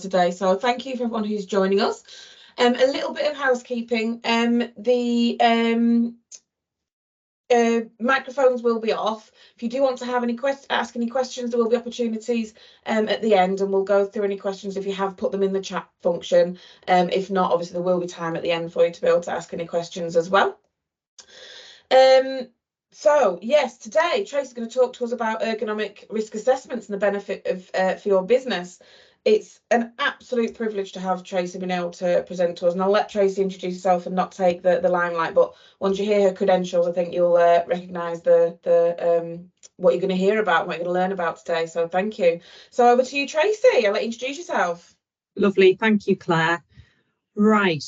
today. So thank you for everyone who's joining us. A little bit of housekeeping. The microphones will be off. If you do want to have ask any questions, there will be opportunities at the end, and we'll go through any questions if you have put them in the chat function. If not, obviously there will be time at the end for you to be able to ask any questions as well. So yes, today Tracy's going to talk to us about ergonomic risk assessments and the benefit of for your business. It's an absolute privilege to have Tracy being able to present to us, and I'll let Tracy introduce herself and not take the limelight. But once you hear her credentials, I think you'll recognise the what you're going to hear about, what you're going to learn about today. So thank you. So over to you, Tracy. I'll let you introduce yourself. Lovely, thank you, Claire. Right,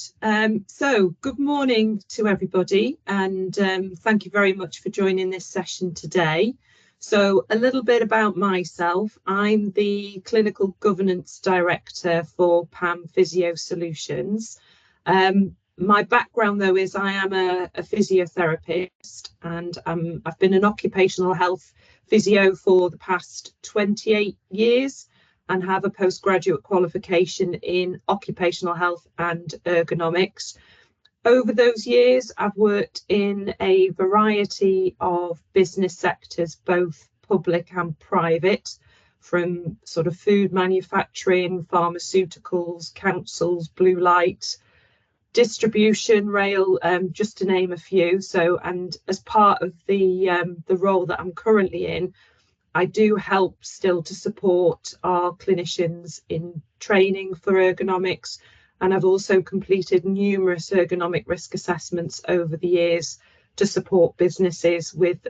so good morning to everybody, and thank you very much for joining this session today. So a little bit about myself. I'm the Clinical Governance Director for PAM Physio Solutions. My background, though, is I am a physiotherapist, and I've been an occupational health physio for the past 28 years. And have a postgraduate qualification in occupational health and ergonomics. Over those years, I've worked in a variety of business sectors, both public and private, from sort of food manufacturing, pharmaceuticals, councils, blue light, distribution, rail, just to name a few. So, and as part of the role that I'm currently in, I do help still to support our clinicians in training for ergonomics, and I've also completed numerous ergonomic risk assessments over the years to support businesses with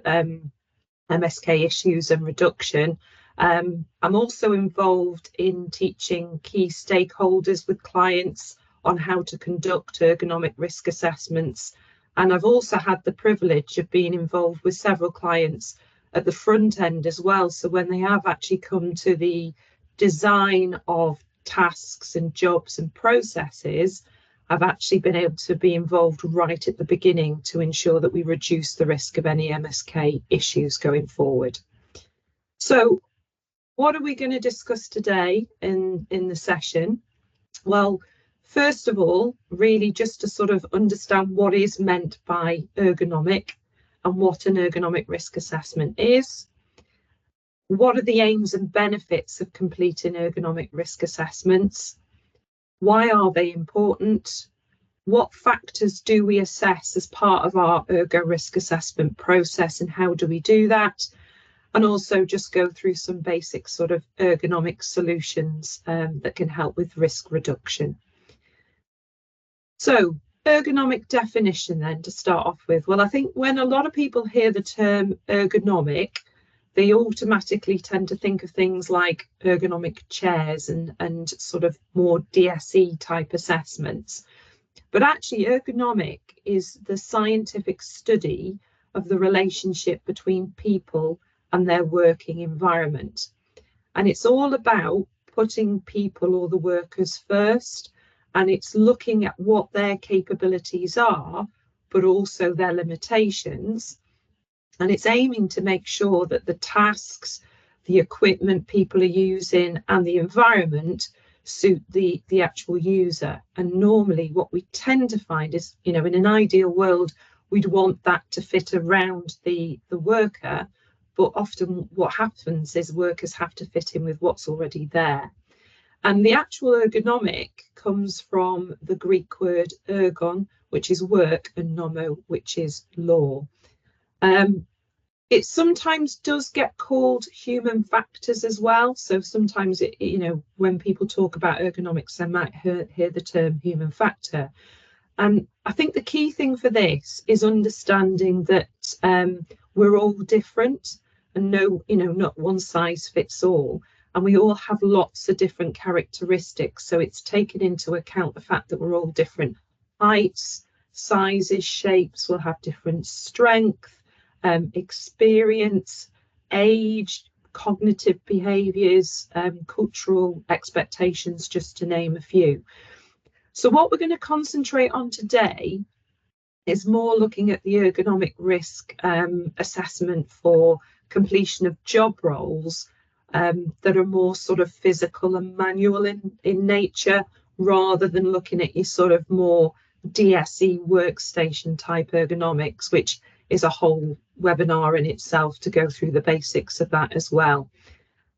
MSK issues and reduction. I'm also involved in teaching key stakeholders with clients on how to conduct ergonomic risk assessments, and I've also had the privilege of being involved with several clients at the front end as well. So when they have actually come to the design of tasks and jobs and processes, I've actually been able to be involved right at the beginning to ensure that we reduce the risk of any MSK issues going forward. So what are we going to discuss today in the session? Well, first of all, really just to sort of understand what is meant by ergonomic and what an ergonomic risk assessment is. What are the aims and benefits of completing ergonomic risk assessments? Why are they important? What factors do we assess as part of our ergo risk assessment process, and how do we do that? And also just go through some basic sort of ergonomic solutions that can help with risk reduction. So, ergonomic definition then to start off with. Well, I think when a lot of people hear the term ergonomic, they automatically tend to think of things like ergonomic chairs and sort of more DSE type assessments. But actually, ergonomic is the scientific study of the relationship between people and their working environment. And it's all about putting people or the workers first, and it's looking at what their capabilities are, but also their limitations. And it's aiming to make sure that the tasks, the equipment people are using, and the environment suit the actual user. And normally what we tend to find is, you know, in an ideal world, we'd want that to fit around the worker, but often what happens is workers have to fit in with what's already there. And the actual ergonomic comes from the Greek word ergon, which is work, and nomo, which is law. It sometimes does get called human factors as well. So sometimes, you know, when people talk about ergonomics, they might hear the term human factor. And I think the key thing for this is understanding that we're all different, and not one size fits all. And we all have lots of different characteristics. So it's taken into account the fact that we're all different heights, sizes, shapes, will have different strength, experience, age, cognitive behaviours, cultural expectations, just to name a few. So what we're going to concentrate on today is more looking at the ergonomic risk assessment for completion of job roles that are more sort of physical and manual in nature, rather than looking at your sort of more DSE workstation type ergonomics, which is a whole webinar in itself to go through the basics of that as well.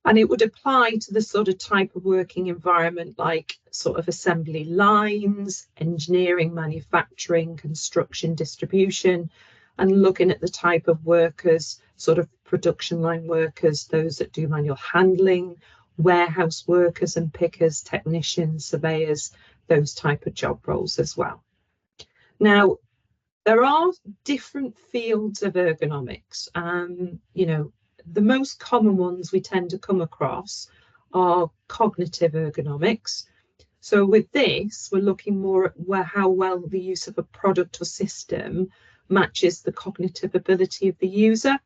And it would apply to the sort of type of working environment like sort of assembly lines, engineering, manufacturing, construction, distribution, and looking at the type of workers, sort of production line workers, those that do manual handling, warehouse workers and pickers, technicians, surveyors, those type of job roles as well. Now, there are different fields of ergonomics. You know, the most common ones we tend to come across are cognitive ergonomics. So with this, we're looking more at how well the use of a product or system matches the cognitive ability of the user.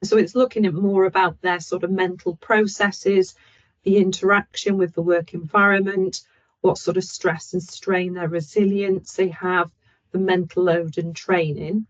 So it's looking at more about their sort of mental processes, the interaction with the work environment, what sort of stress and strain, their resilience they have, the mental load and training.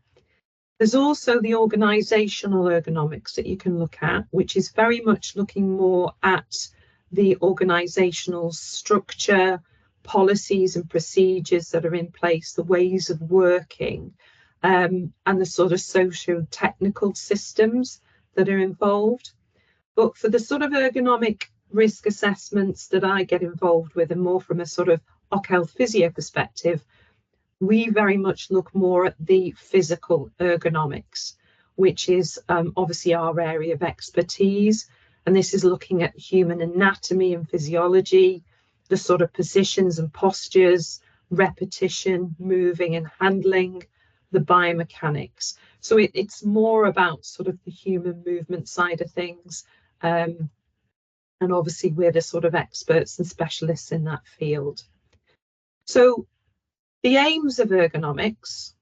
There's also the organisational ergonomics that you can look at, which is very much looking more at the organisational structure, policies and procedures that are in place, the ways of working, and the sort of socio-technical systems that are involved. But for the sort of ergonomic risk assessments that I get involved with, and more from a sort of occ health physio perspective, we very much look more at the physical ergonomics, which is obviously our area of expertise. And this is looking at human anatomy and physiology, the sort of positions and postures, repetition, moving and handling, the biomechanics. So it's more about sort of the human movement side of things. And obviously we're the sort of experts and specialists in that field. So the aims of ergonomics,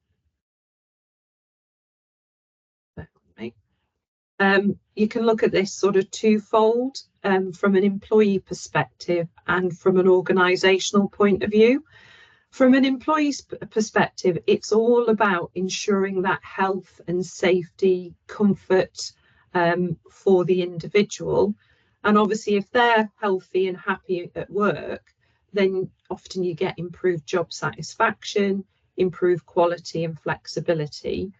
you can look at this sort of twofold, from an employee perspective and from an organisational point of view. From an employee's perspective, it's all about ensuring that health and safety, comfort for the individual. And obviously, if they're healthy and happy at work, then often you get improved job satisfaction, improved quality and flexibility.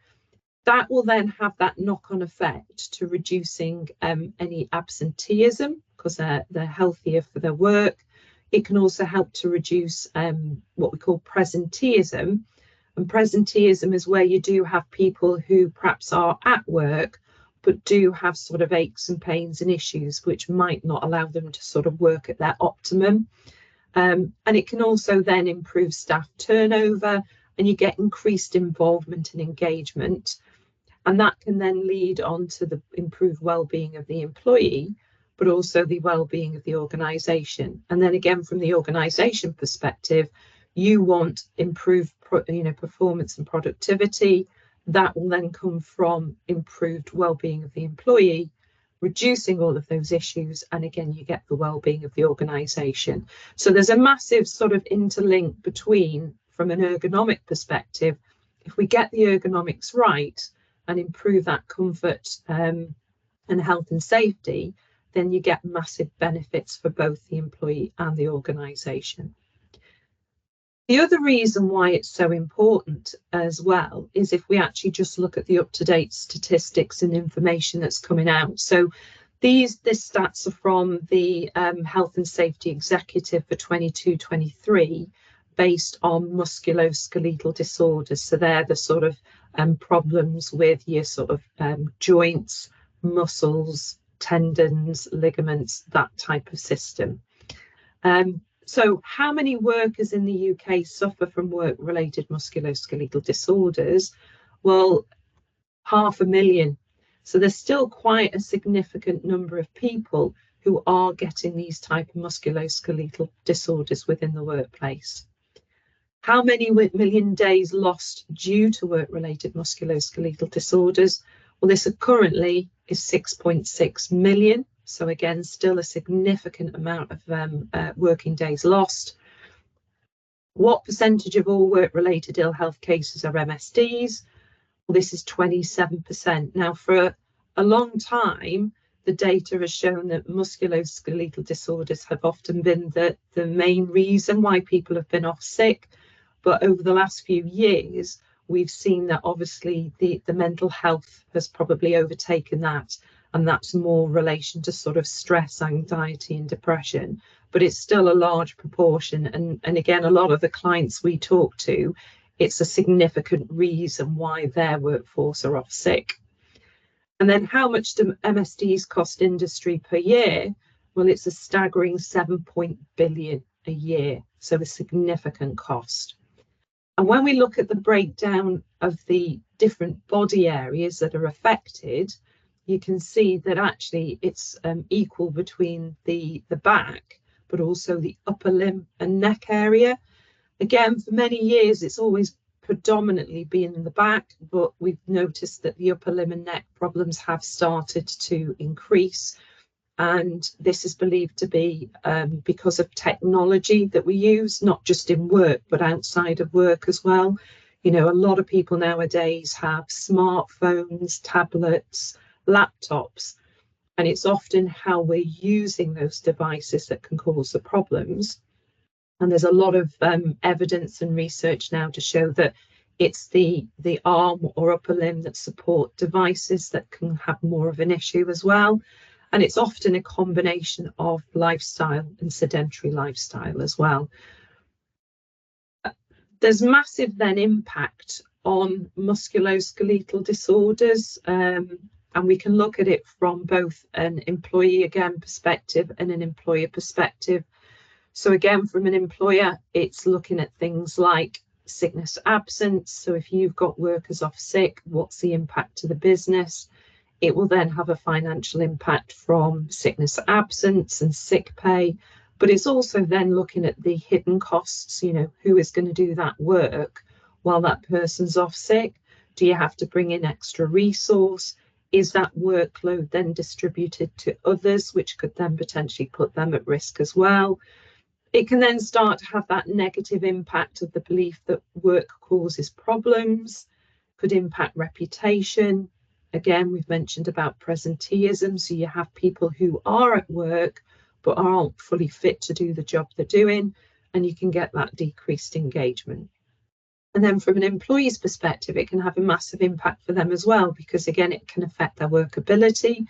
That will then have that knock-on effect to reducing any absenteeism, because they're healthier for their work. It can also help to reduce what we call presenteeism. And presenteeism is where you do have people who perhaps are at work, but do have sort of aches and pains and issues, which might not allow them to sort of work at their optimum. And it can also then improve staff turnover, and you get increased involvement and engagement. And that can then lead on to the improved well-being of the employee, but also the well-being of the organisation. And then again, from the organisation perspective, you want improved performance and productivity. That will then come from improved well-being of the employee, reducing all of those issues, and again you get the well-being of the organisation. So there's a massive sort of interlink between, from an ergonomic perspective, if we get the ergonomics right and improve that comfort and health and safety, then you get massive benefits for both the employee and the organisation. The other reason why it's so important as well is if we actually just look at the up-to-date statistics and information that's coming out. So these stats are from the Health and Safety Executive for 22-23, based on musculoskeletal disorders. So they're the sort of problems with your sort of joints, muscles, tendons, ligaments, that type of system. So how many workers in the UK suffer from work-related musculoskeletal disorders? Well, 500,000. So there's still quite a significant number of people who are getting these type of musculoskeletal disorders within the workplace. How many million days lost due to work-related musculoskeletal disorders? Well, this currently is 6.6 million. So again, still a significant amount of working days lost. What percentage of all work-related ill health cases are MSDs? Well, this is 27%. Now, for a long time, the data has shown that musculoskeletal disorders have often been the main reason why people have been off sick. But over the last few years, we've seen that obviously the mental health has probably overtaken that, and that's more relation to sort of stress, anxiety and depression. But it's still a large proportion. And again, a lot of the clients we talk to, it's a significant reason why their workforce are off sick. And then how much do MSDs cost industry per year? Well, it's a staggering 7 billion a year, so a significant cost. And when we look at the breakdown of the different body areas that are affected, you can see that actually it's equal between the back, but also the upper limb and neck area. Again, for many years, it's always predominantly been in the back, but we've noticed that the upper limb and neck problems have started to increase. And this is believed to be because of technology that we use, not just in work, but outside of work as well. You know, a lot of people nowadays have smartphones, tablets, laptops, and it's often how we're using those devices that can cause the problems. And there's a lot of evidence and research now to show that it's the arm or upper limb that support devices that can have more of an issue as well. And it's often a combination of lifestyle and sedentary lifestyle as well. There's massive then impact on musculoskeletal disorders, and we can look at it from both an employee again perspective and an employer perspective. So again, from an employer, it's looking at things like sickness absence. So if you've got workers off sick, what's the impact to the business? It will then have a financial impact from sickness absence and sick pay. But it's also then looking at the hidden costs, you know, who is going to do that work while that person's off sick? Do you have to bring in extra resource? Is that workload then distributed to others, which could then potentially put them at risk as well? It can then start to have that negative impact of the belief that work causes problems, could impact reputation. Again, we've mentioned about presenteeism. So you have people who are at work, but aren't fully fit to do the job they're doing, and you can get that decreased engagement. And then from an employee's perspective, it can have a massive impact for them as well, because again, it can affect their workability.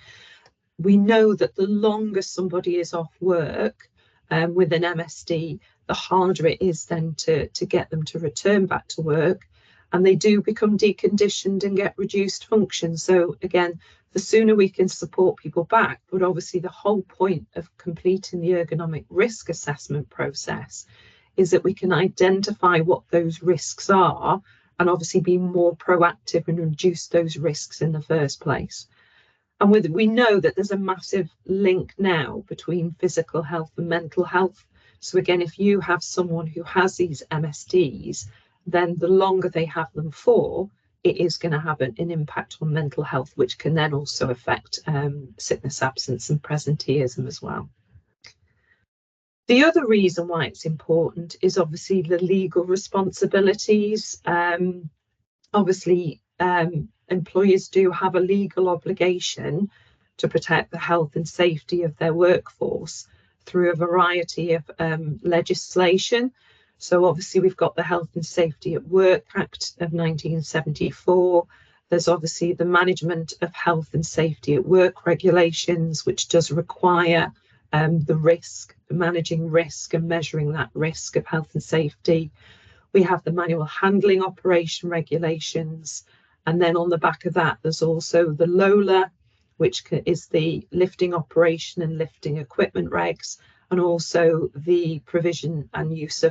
We know that the longer somebody is off work, with an MSD, the harder it is then to get them to return back to work, and they do become deconditioned and get reduced function. So again, the sooner we can support people back, but obviously the whole point of completing the ergonomic risk assessment process is that we can identify what those risks are and obviously be more proactive and reduce those risks in the first place. And we know that there's a massive link now between physical health and mental health. So again, if you have someone who has these MSDs, then the longer they have them for, it is going to have an impact on mental health, which can then also affect sickness absence and presenteeism as well. The other reason why it's important is obviously the legal responsibilities. Obviously, employers do have a legal obligation to protect the health and safety of their workforce through a variety of legislation. So obviously we've got the Health and Safety at Work Act of 1974. There's obviously the Management of Health and Safety at Work regulations, which does require the risk, managing risk and measuring that risk of health and safety. We have the Manual Handling Operation regulations. And then on the back of that, there's also the LOLA, which is the lifting operation and lifting equipment regs, and also the provision and use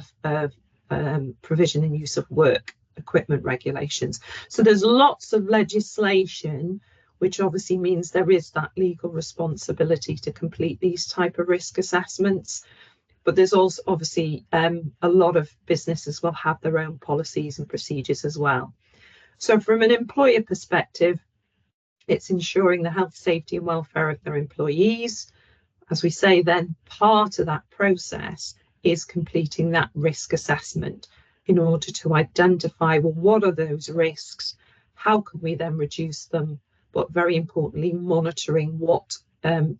of work equipment regulations. So there's lots of legislation, which obviously means there is that legal responsibility to complete these type of risk assessments. But there's also obviously a lot of businesses will have their own policies and procedures as well. So from an employer perspective, it's ensuring the health, safety and welfare of their employees. As we say, then part of that process is completing that risk assessment in order to identify, well, what are those risks? How can we then reduce them? But very importantly, monitoring what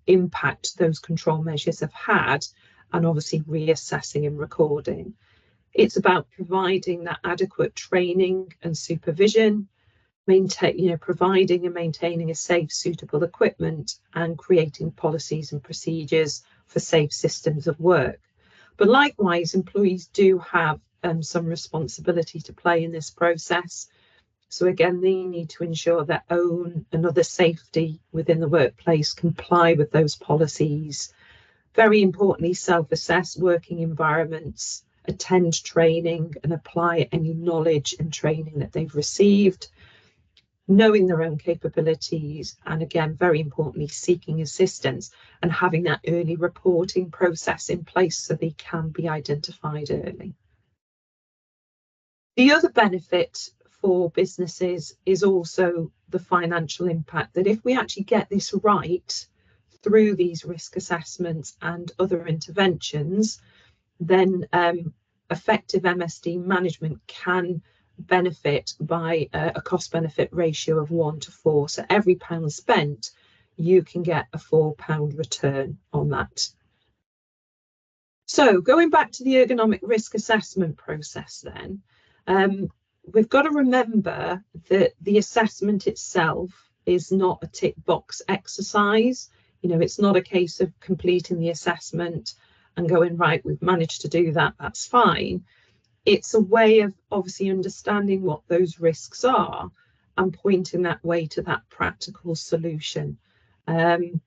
impact those control measures have had, and obviously reassessing and recording. It's about providing that adequate training and supervision, providing and maintaining a safe, suitable equipment, and creating policies and procedures for safe systems of work. But likewise, employees do have some responsibility to play in this process. So again, they need to ensure their own and other safety within the workplace, comply with those policies. Very importantly, self-assess working environments, attend training and apply any knowledge and training that they've received, knowing their own capabilities, and again, very importantly, seeking assistance and having that early reporting process in place so they can be identified early. The other benefit for businesses is also the financial impact, that if we actually get this right through these risk assessments and other interventions, then effective MSD management can benefit by a cost benefit ratio of 1 to 4. So every pound spent, you can get a £4 return on that. So going back to the ergonomic risk assessment process then, we've got to remember that the assessment itself is not a tick box exercise. It's not a case of completing the assessment and going, right, we've managed to do that, that's fine. It's a way of obviously understanding what those risks are and pointing that way to that practical solution. And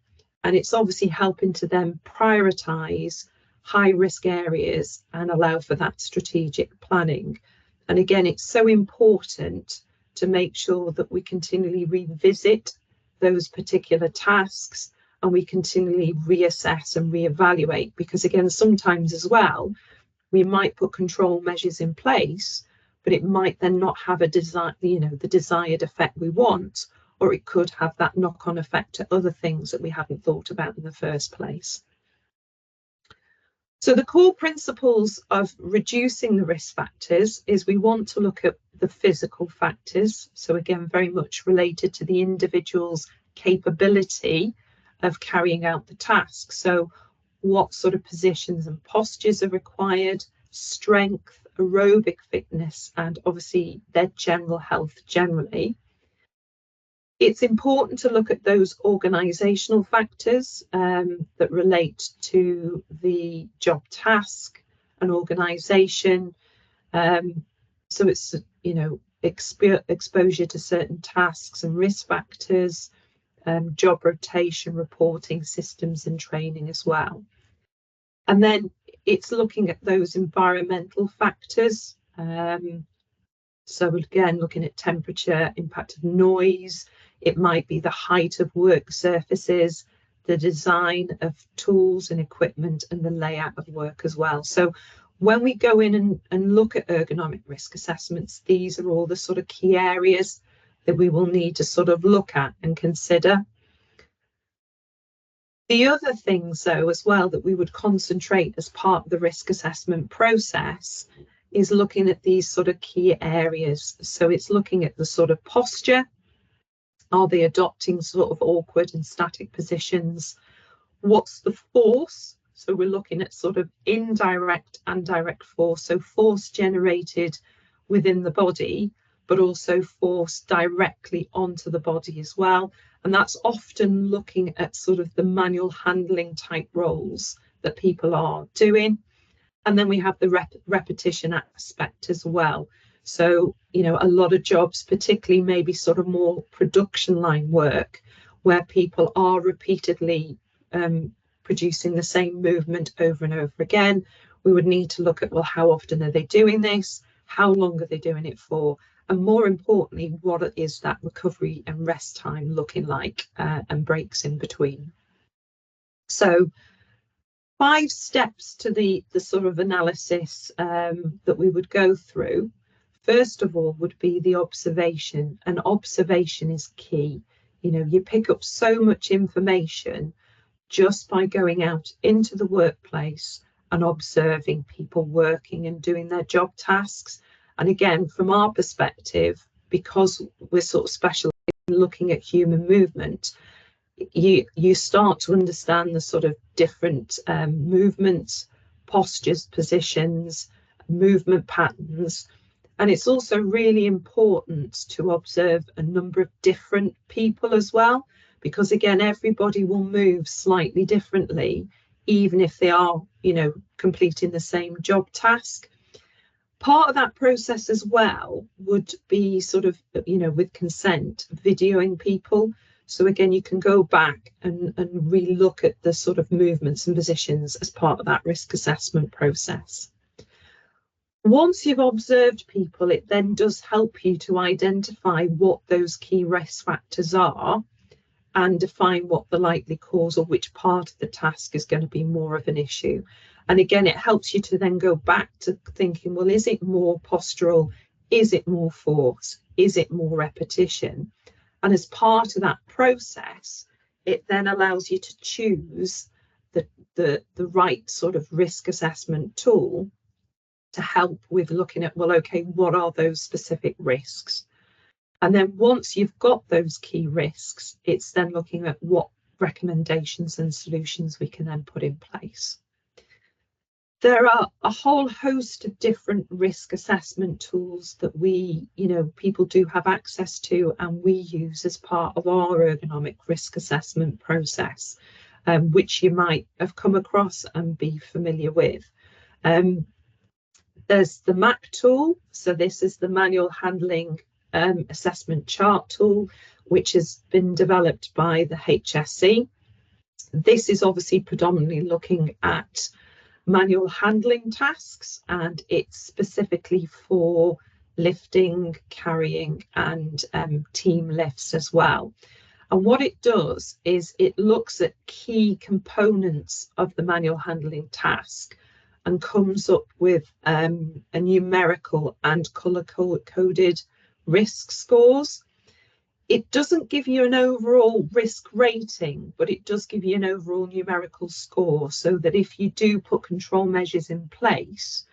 it's obviously helping to then prioritise high risk areas and allow for that strategic planning. And again, it's so important to make sure that we continually revisit those particular tasks and we continually reassess and reevaluate, because again, sometimes as well, we might put control measures in place, but it might then not have the desired effect we want, or it could have that knock-on effect to other things that we hadn't thought about in the first place. So the core principles of reducing the risk factors is we want to look at the physical factors. So again, very much related to the individual's capability of carrying out the task. So what sort of positions and postures are required, strength, aerobic fitness, and obviously their general health generally. It's important to look at those organisational factors that relate to the job task and organisation. So it's, exposure to certain tasks and risk factors, job rotation, reporting systems and training as well. And then it's looking at those environmental factors. So again, looking at temperature, impact of noise. It might be the height of work surfaces, the design of tools and equipment, and the layout of work as well. So when we go in and look at ergonomic risk assessments, these are all the sort of key areas that we will need to sort of look at and consider. The other things, though, as well, that we would concentrate as part of the risk assessment process is looking at these sort of key areas. So it's looking at the sort of posture. Are they adopting sort of awkward and static positions? What's the force? So we're looking at sort of indirect and direct force. So force generated within the body, but also force directly onto the body as well. And that's often looking at sort of the manual handling type roles that people are doing. And then we have the repetition aspect as well. So, a lot of jobs, particularly maybe sort of more production line work, where people are repeatedly producing the same movement over and over again. We would need to look at, well, how often are they doing this? How long are they doing it for? And more importantly, what is that recovery and rest time looking like, and breaks in between? So 5 steps to the sort of analysis that we would go through. First of all would be the observation, and observation is key. You pick up so much information just by going out into the workplace and observing people working and doing their job tasks. And again, from our perspective, because we're sort of specialised in looking at human movement, you start to understand the sort of different movements, postures, positions, movement patterns. And it's also really important to observe a number of different people as well, because again, everybody will move slightly differently, even if they are, completing the same job task. Part of that process as well would be sort of, with consent, videoing people. So again, you can go back and really look at the sort of movements and positions as part of that risk assessment process. Once you've observed people, it then does help you to identify what those key risk factors are and define what the likely cause or which part of the task is going to be more of an issue. And again, it helps you to then go back to thinking, well, is it more postural? Is it more force? Is it more repetition? And as part of that process, it then allows you to choose the right sort of risk assessment tool to help with looking at, well, okay, what are those specific risks? And then once you've got those key risks, it's then looking at what recommendations and solutions we can then put in place. There are a whole host of different risk assessment tools that people do have access to and we use as part of our ergonomic risk assessment process, which you might have come across and be familiar with. There's the MAC tool. So this is the manual handling assessment chart tool, which has been developed by the HSE. This is obviously predominantly looking at manual handling tasks, and it's specifically for lifting, carrying, and team lifts as well. And what it does is it looks at key components of the manual handling task and comes up with a numerical and color-coded risk scores. It doesn't give you an overall risk rating, but it does give you an overall numerical score, so that if you do put control measures in place,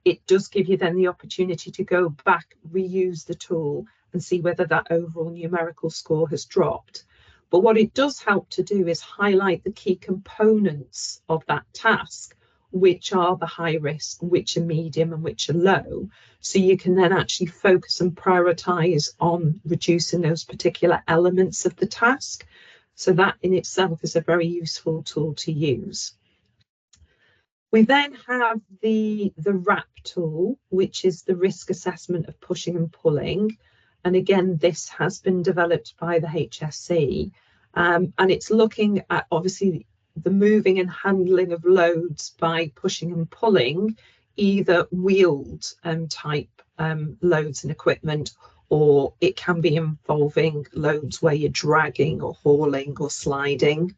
it does give you then the opportunity to go back, reuse the tool and see whether that overall numerical score has dropped. But what it does help to do is highlight the key components of that task, which are the high risk, which are medium and which are low. So you can then actually focus and prioritize on reducing those particular elements of the task. So that in itself is a very useful tool to use. We then have the RAP tool, which is the risk assessment of pushing and pulling. And again, this has been developed by the HSE, and it's looking at obviously the moving and handling of loads by pushing and pulling, either wheeled type loads and equipment, or it can be involving loads where you're dragging or hauling or sliding.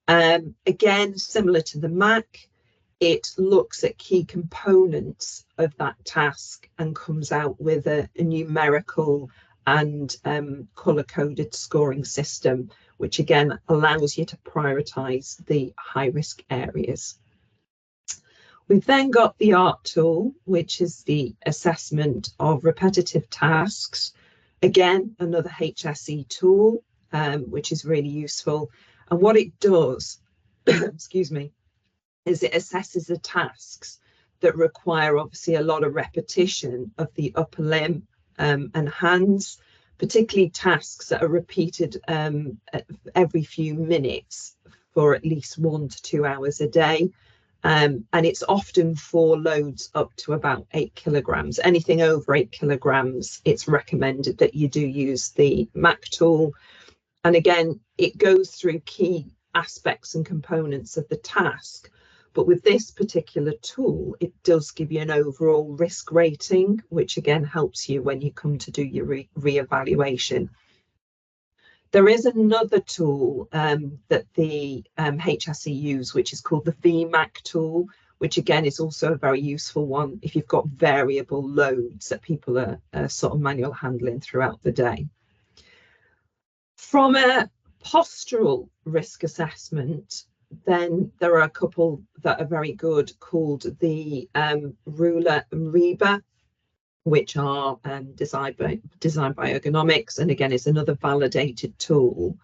Again, similar to the MAC, it looks at key components of that task and comes out with a numerical and color-coded scoring system, which again allows you to prioritize the high-risk areas. We've then got the ART tool, which is the assessment of repetitive tasks. Again, another HSE tool, which is really useful. And what it does, excuse me, is it assesses the tasks that require obviously a lot of repetition of the upper limb and hands, particularly tasks that are repeated every few minutes for at least 1 to 2 hours a day. And it's often for loads up to about 8 kilograms. Anything over 8 kilograms, it's recommended that you do use the MAC tool. And again, it goes through key aspects and components of the task. But with this particular tool, it does give you an overall risk rating, which again helps you when you come to do your re-evaluation. There is another tool that the HSE use, which is called the VMAC tool, which again is also a very useful one if you've got variable loads that people are sort of manual handling throughout the day. From a postural risk assessment, then there are a couple that are very good called the Ruler and Reba, which are designed by Ergonomics, and again it's another validated tool.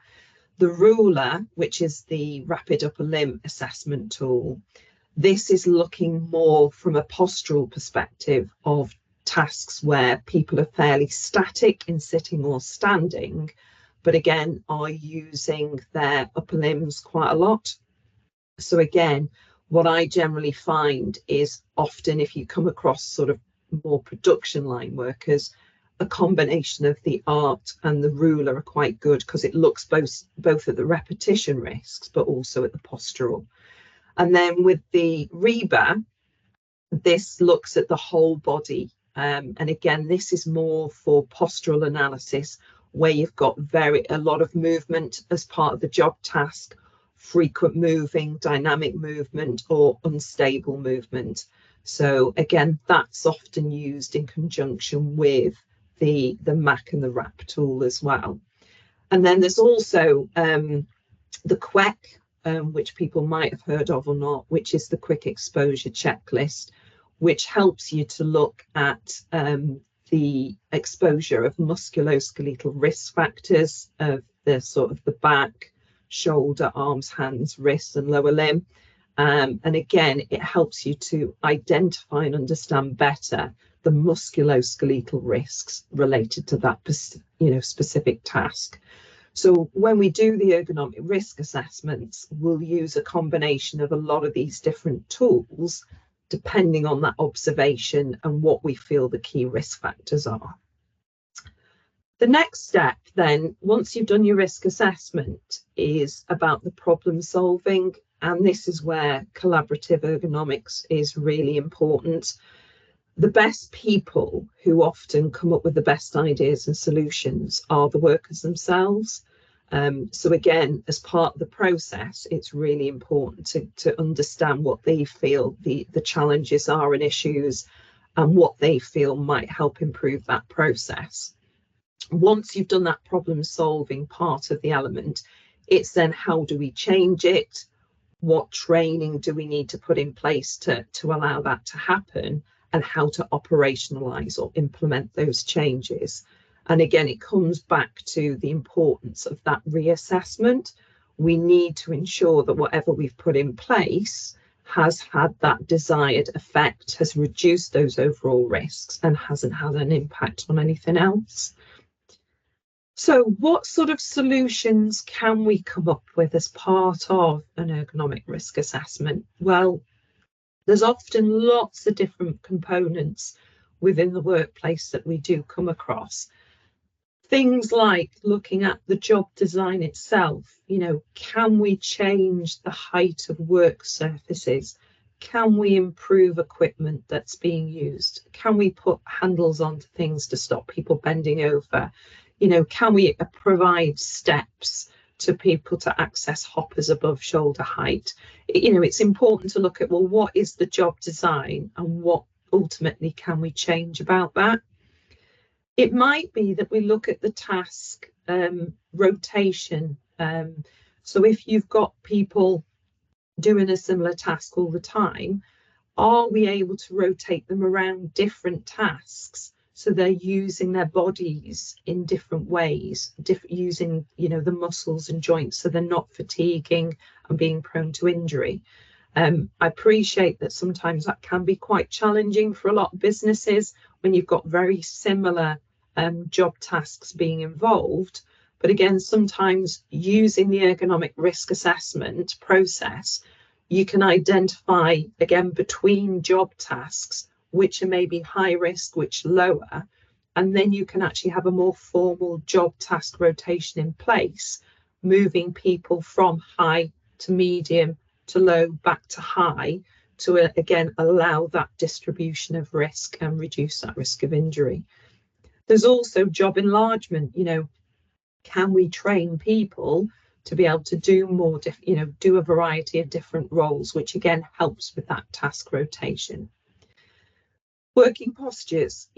The ruler, which is the rapid upper limb assessment tool, this is looking more from a postural perspective of tasks where people are fairly static in sitting or standing, but again are using their upper limbs quite a lot. So again, what I generally find is often if you come across sort of more production line workers, a combination of the art and the ruler are quite good because it looks both at the repetition risks but also at the postural. And then with the Reba, this looks at the whole body. And again, this is more for postural analysis where you've got a lot of movement as part of the job task, frequent moving, dynamic movement, or unstable movement. So again, that's often used in conjunction with the MAC and the RAP tool as well. And then there's also the QEC, which people might have heard of or not, which is the quick exposure checklist, which helps you to look at the exposure of musculoskeletal risk factors of the sort of the back, shoulder, arms, hands, wrists, and lower limb. And again, it helps you to identify and understand better the musculoskeletal risks related to that, specific task. So when we do the ergonomic risk assessments, we'll use a combination of a lot of these different tools, depending on that observation and what we feel the key risk factors are. The next step then, once you've done your risk assessment, is about the problem solving. And this is where collaborative ergonomics is really important. The best people who often come up with the best ideas and solutions are the workers themselves. So again, as part of the process, it's really important to understand what they feel the challenges are and issues and what they feel might help improve that process. Once you've done that problem solving part of the element, it's then how do we change it? What training do we need to put in place to allow that to happen? And how to operationalize or implement those changes. And again, it comes back to the importance of that reassessment. We need to ensure that whatever we've put in place has had that desired effect, has reduced those overall risks, and hasn't had an impact on anything else. So what sort of solutions can we come up with as part of an ergonomic risk assessment? Well, there's often lots of different components within the workplace that we do come across. Things like looking at the job design itself, can we change the height of work surfaces? Can we improve equipment that's being used? Can we put handles onto things to stop people bending over? Can we provide steps to people to access hoppers above shoulder height? It's important to look at, well, what is the job design and what ultimately can we change about that? It might be that we look at the task rotation. So if you've got people doing a similar task all the time, are we able to rotate them around different tasks? So they're using their bodies in different ways, using, the muscles and joints, so they're not fatiguing and being prone to injury. I appreciate that sometimes that can be quite challenging for a lot of businesses when you've got very similar job tasks being involved. But again, sometimes using the ergonomic risk assessment process, you can identify, again, between job tasks, which are maybe high risk, which lower, and then you can actually have a more formal job task rotation in place, moving people from high to medium to low back to high to again allow that distribution of risk and reduce that risk of injury. There's also job enlargement. Can we train people to be able to do more, do a variety of different roles, which again helps with that task rotation. Working postures,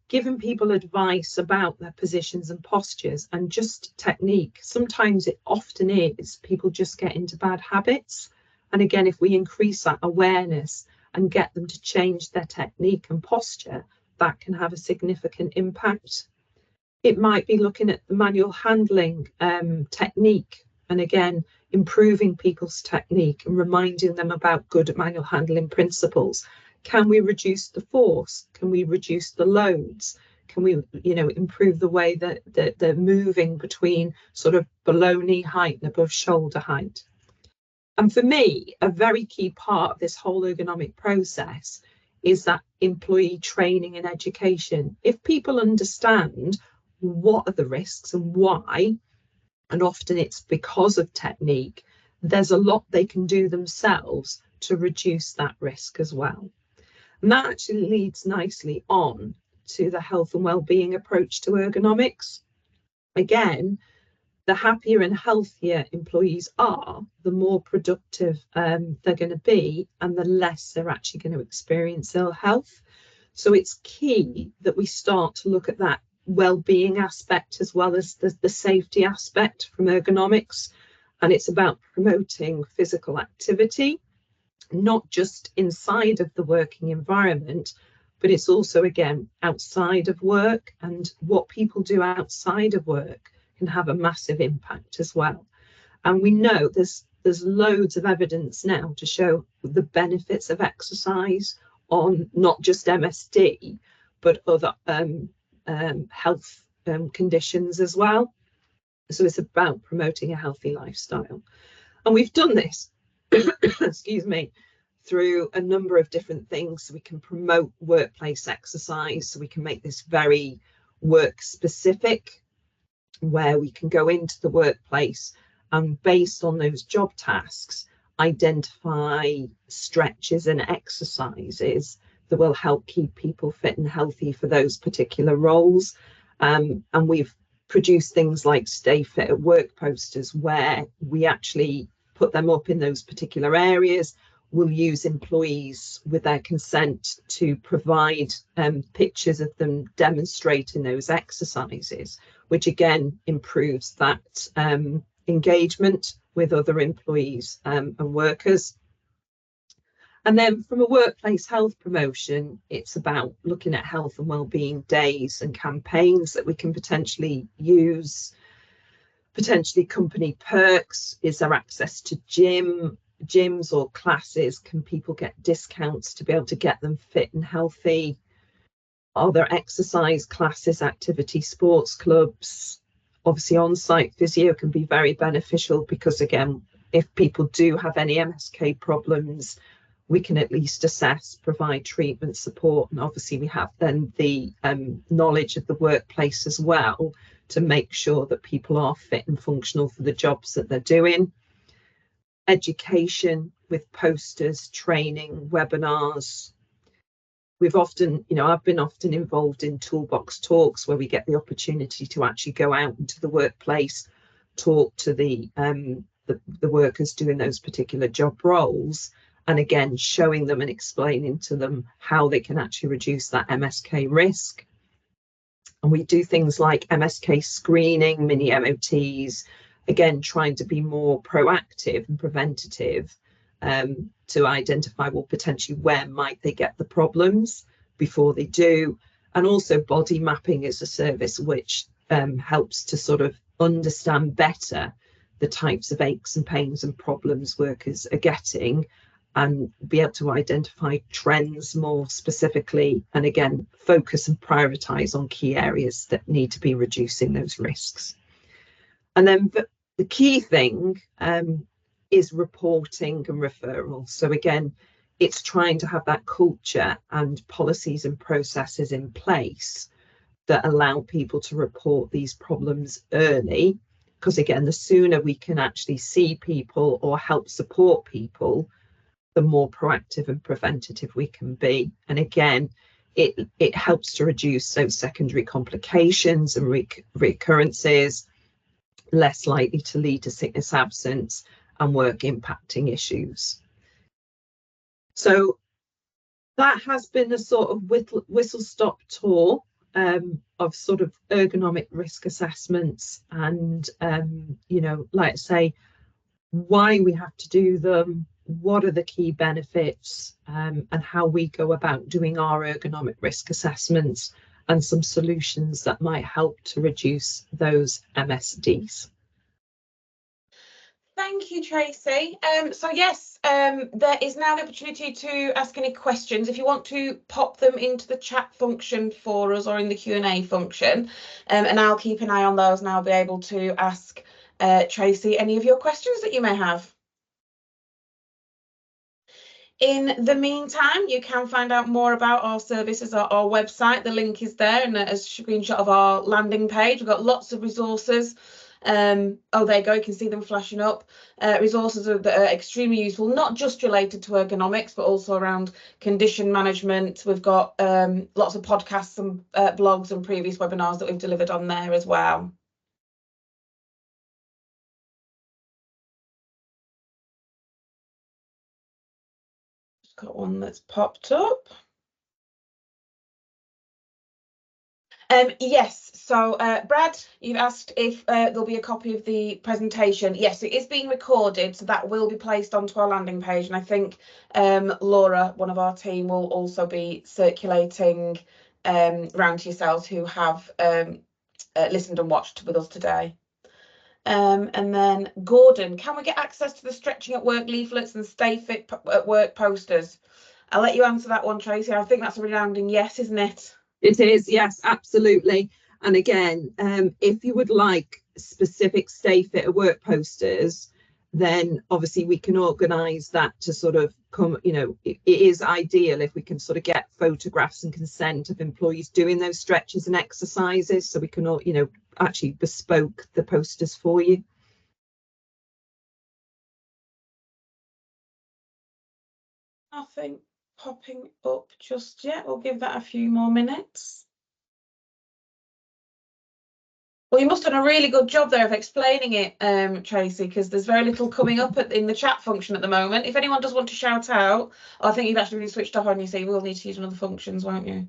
giving people advice about their positions and postures and just technique. Sometimes it often is people just get into bad habits. And again, if we increase that awareness and get them to change their technique and posture, that can have a significant impact. It might be looking at the manual handling technique. and again, improving people's technique and reminding them about good manual handling principles. Can we reduce the force? Can we reduce the loads? Can we, improve the way that they're moving between sort of below knee height and above shoulder height? And for me, a very key part of this whole ergonomic process is that employee training and education. If people understand what are the risks and why, and often it's because of technique, there's a lot they can do themselves to reduce that risk as well. And that actually leads nicely on to the health and well-being approach to ergonomics. Again, the happier and healthier employees are, the more productive they're going to be, and the less they're actually going to experience ill health. So it's key that we start to look at that well-being aspect as well as the safety aspect from ergonomics. And it's about promoting physical activity, not just inside of the working environment, but it's also, again, outside of work, and what people do outside of work can have a massive impact as well. And we know there's loads of evidence now to show the benefits of exercise on not just MSD, but other health conditions as well. So it's about promoting a healthy lifestyle. And we've done this, excuse me, through a number of different things. So we can promote workplace exercise, so we can make this very work specific, where we can go into the workplace and based on those job tasks, identify stretches and exercises that will help keep people fit and healthy for those particular roles. And we've produced things like Stay Fit at Work posters, where we actually put them up in those particular areas. We'll use employees with their consent to provide pictures of them demonstrating those exercises, which again improves that engagement with other employees and workers. And then from a workplace health promotion, it's about looking at health and wellbeing days and campaigns that we can potentially use. Potentially company perks. Is there access to gyms or classes? Can people get discounts to be able to get them fit and healthy? Are there exercise classes, activity sports clubs? Obviously on-site physio can be very beneficial, because again, if people do have any MSK problems, we can at least assess, provide treatment support, and obviously we have then the knowledge of the workplace as well to make sure that people are fit and functional for the jobs that they're doing. Education with posters, training, webinars. We've often, I've been often involved in toolbox talks where we get the opportunity to actually go out into the workplace, talk to the workers doing those particular job roles, and again, showing them and explaining to them how they can actually reduce that MSK risk. And we do things like MSK screening, mini MOTs, again, trying to be more proactive and preventative to identify, well, potentially where might they get the problems before they do. And also body mapping is a service which helps to sort of understand better the types of aches and pains and problems workers are getting, and be able to identify trends more specifically, and again, focus and prioritize on key areas that need to be reducing those risks. And then the key thing is reporting and referral. So again, it's trying to have that culture and policies and processes in place that allow people to report these problems early, because again, the sooner we can actually see people or help support people, the more proactive and preventative we can be. And again, it helps to reduce those secondary complications and recurrences, less likely to lead to sickness absence and work impacting issues. So that has been a sort of whistle-stop tour of sort of ergonomic risk assessments, and like I say, why we have to do them, what are the key benefits, and how we go about doing our ergonomic risk assessments, and some solutions that might help to reduce those MSDs. Thank you, Tracy. So yes, there is now the opportunity to ask any questions. If you want to pop them into the chat function for us or in the Q&A function, and I'll keep an eye on those and I'll be able to ask Tracy any of your questions that you may have. In the meantime, you can find out more about our services at our website. The link is there and a screenshot of our landing page. We've got lots of resources. Oh, there you go, you can see them flashing up. Resources that are extremely useful, not just related to ergonomics, but also around condition management. We've got lots of podcasts and blogs and previous webinars that we've delivered on there as well. Just got one that's popped up. Yes, so Brad, you've asked if there'll be a copy of the presentation. Yes, it is being recorded, so that will be placed onto our landing page. And I think Laura, one of our team, will also be circulating round to yourselves who have listened and watched with us today. And then Gordon, can we get access to the stretching at work leaflets and stay fit at work posters? I'll let you answer that one, Tracy. I think that's a resounding yes, isn't it? It is, yes, absolutely. And again, if you would like specific Stay Fit at Work posters, then obviously we can organise that to sort of come, you know, it is ideal if we can sort of get photographs and consent of employees doing those stretches and exercises, so we can all, you know, actually bespoke the posters for you. Nothing popping up just yet. We'll give that a few more minutes. Well, you must have done a really good job there of explaining it, Tracy, because there's very little coming up in the chat function at the moment. If anyone does want to shout out, I think you've actually been switched off on you, so you will need to use one of the functions, won't you?